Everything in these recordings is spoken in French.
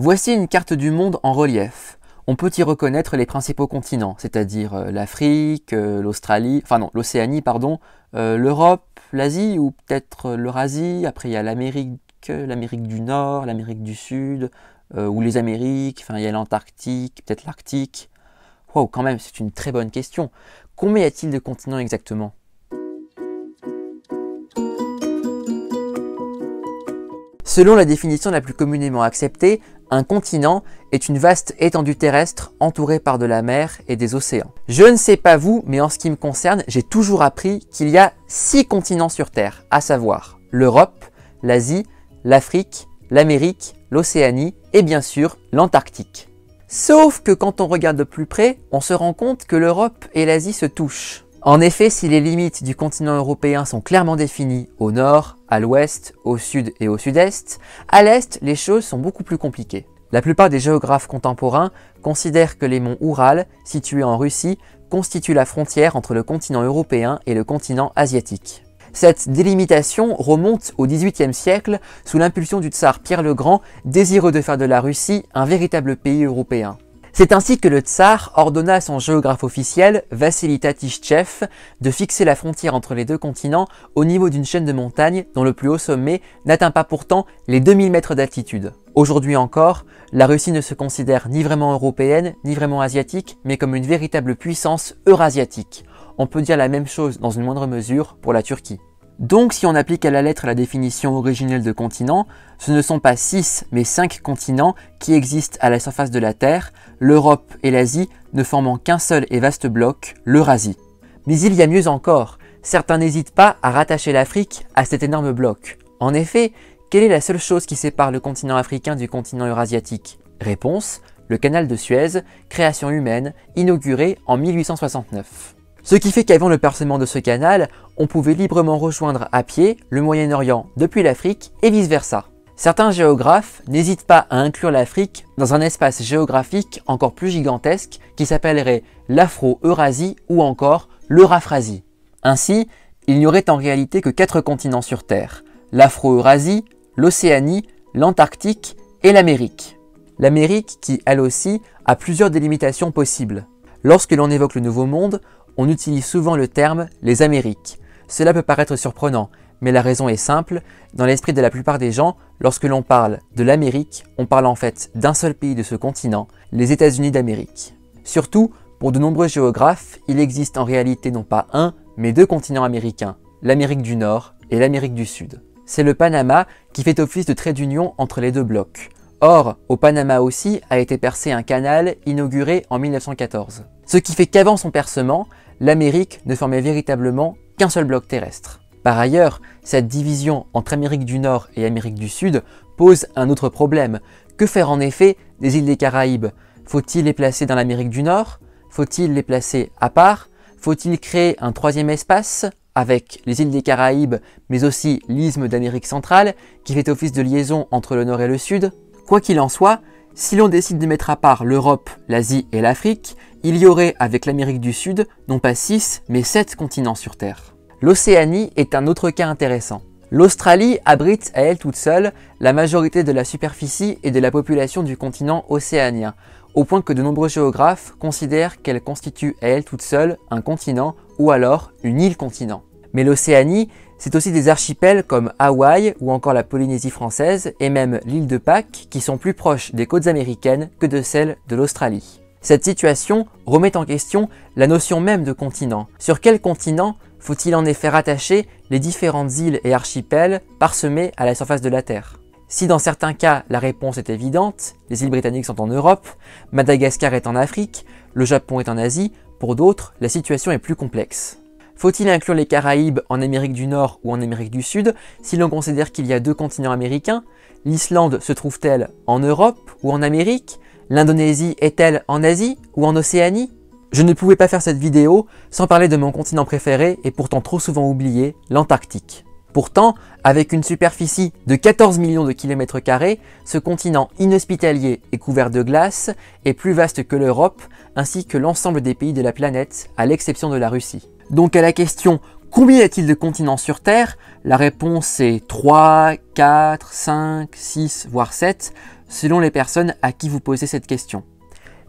Voici une carte du monde en relief. On peut y reconnaître les principaux continents, c'est-à-dire l'Afrique, l'Océanie, l'Europe, l'Asie ou peut-être l'Eurasie. Après, il y a l'Amérique du Nord, l'Amérique du Sud, ou les Amériques, enfin, il y a l'Antarctique, peut-être l'Arctique. Wow, quand même, c'est une très bonne question. Combien y a-t-il de continents exactement ? Selon la définition la plus communément acceptée, un continent est une vaste étendue terrestre entourée par de la mer et des océans. Je ne sais pas vous, mais en ce qui me concerne, j'ai toujours appris qu'il y a 6 continents sur Terre, à savoir l'Europe, l'Asie, l'Afrique, l'Amérique, l'Océanie et bien sûr l'Antarctique. Sauf que quand on regarde de plus près, on se rend compte que l'Europe et l'Asie se touchent. En effet, si les limites du continent européen sont clairement définies au nord, à l'ouest, au sud et au sud-est, à l'est, les choses sont beaucoup plus compliquées. La plupart des géographes contemporains considèrent que les monts Oural, situés en Russie, constituent la frontière entre le continent européen et le continent asiatique. Cette délimitation remonte au XVIIIe siècle sous l'impulsion du tsar Pierre le Grand, désireux de faire de la Russie un véritable pays européen. C'est ainsi que le tsar ordonna à son géographe officiel, Vassili Tatistchev, de fixer la frontière entre les deux continents au niveau d'une chaîne de montagnes dont le plus haut sommet n'atteint pas pourtant les 2000 mètres d'altitude. Aujourd'hui encore, la Russie ne se considère ni vraiment européenne, ni vraiment asiatique, mais comme une véritable puissance eurasiatique. On peut dire la même chose dans une moindre mesure pour la Turquie. Donc si on applique à la lettre la définition originelle de continent, ce ne sont pas 6 mais 5 continents qui existent à la surface de la Terre, l'Europe et l'Asie ne formant qu'un seul et vaste bloc, l'Eurasie. Mais il y a mieux encore, certains n'hésitent pas à rattacher l'Afrique à cet énorme bloc. En effet, quelle est la seule chose qui sépare le continent africain du continent eurasiatique ? Réponse, le canal de Suez, création humaine, inauguré en 1869. Ce qui fait qu'avant le percement de ce canal, on pouvait librement rejoindre à pied le Moyen-Orient depuis l'Afrique et vice-versa. Certains géographes n'hésitent pas à inclure l'Afrique dans un espace géographique encore plus gigantesque qui s'appellerait l'Afro-Eurasie ou encore l'Euraphrasie. Ainsi, il n'y aurait en réalité que 4 continents sur Terre, l'Afro-Eurasie, l'Océanie, l'Antarctique et l'Amérique. L'Amérique qui, elle aussi, a plusieurs délimitations possibles. Lorsque l'on évoque le Nouveau Monde, on utilise souvent le terme « les Amériques ». Cela peut paraître surprenant, mais la raison est simple. Dans l'esprit de la plupart des gens, lorsque l'on parle de l'Amérique, on parle en fait d'un seul pays de ce continent, les États-Unis d'Amérique. Surtout, pour de nombreux géographes, il existe en réalité non pas un, mais 2 continents américains, l'Amérique du Nord et l'Amérique du Sud. C'est le Panama qui fait office de trait d'union entre les 2 blocs. Or, au Panama aussi a été percé un canal inauguré en 1914. Ce qui fait qu'avant son percement, l'Amérique ne formait véritablement qu'un seul bloc terrestre. Par ailleurs, cette division entre Amérique du Nord et Amérique du Sud pose un autre problème. Que faire en effet des îles des Caraïbes ? Faut-il les placer dans l'Amérique du Nord ? Faut-il les placer à part ? Faut-il créer un 3e espace avec les îles des Caraïbes, mais aussi l'isthme d'Amérique centrale, qui fait office de liaison entre le Nord et le Sud ? Quoi qu'il en soit, si l'on décide de mettre à part l'Europe, l'Asie et l'Afrique, il y aurait avec l'Amérique du Sud non pas 6 mais 7 continents sur Terre. L'Océanie est un autre cas intéressant. L'Australie abrite à elle toute seule la majorité de la superficie et de la population du continent océanien, au point que de nombreux géographes considèrent qu'elle constitue à elle toute seule un continent ou alors une île-continent. Mais l'Océanie, c'est aussi des archipels comme Hawaï ou encore la Polynésie française et même l'île de Pâques qui sont plus proches des côtes américaines que de celles de l'Australie. Cette situation remet en question la notion même de continent. Sur quel continent faut-il en effet rattacher les différentes îles et archipels parsemés à la surface de la Terre ? Si dans certains cas la réponse est évidente, les îles britanniques sont en Europe, Madagascar est en Afrique, le Japon est en Asie, pour d'autres la situation est plus complexe. Faut-il inclure les Caraïbes en Amérique du Nord ou en Amérique du Sud si l'on considère qu'il y a 2 continents américains ? L'Islande se trouve-t-elle en Europe ou en Amérique ? L'Indonésie est-elle en Asie ou en Océanie ? Je ne pouvais pas faire cette vidéo sans parler de mon continent préféré et pourtant trop souvent oublié, l'Antarctique. Pourtant, avec une superficie de 14 millions de kilomètres carrés, ce continent inhospitalier et couvert de glace est plus vaste que l'Europe ainsi que l'ensemble des pays de la planète à l'exception de la Russie. Donc à la question « Combien y a-t-il de continents sur Terre ?» La réponse est 3, 4, 5, 6, voire 7, selon les personnes à qui vous posez cette question.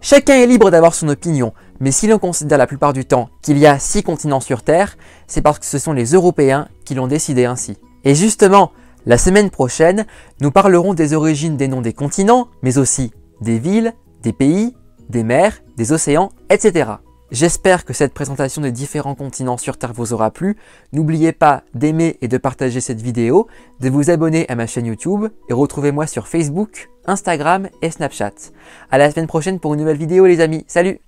Chacun est libre d'avoir son opinion, mais si l'on considère la plupart du temps qu'il y a 6 continents sur Terre, c'est parce que ce sont les Européens qui l'ont décidé ainsi. Et justement, la semaine prochaine, nous parlerons des origines des noms des continents, mais aussi des villes, des pays, des mers, des océans, etc. J'espère que cette présentation des différents continents sur Terre vous aura plu. N'oubliez pas d'aimer et de partager cette vidéo, de vous abonner à ma chaîne YouTube et retrouvez-moi sur Facebook, Instagram et Snapchat. À la semaine prochaine pour une nouvelle vidéo les amis. Salut!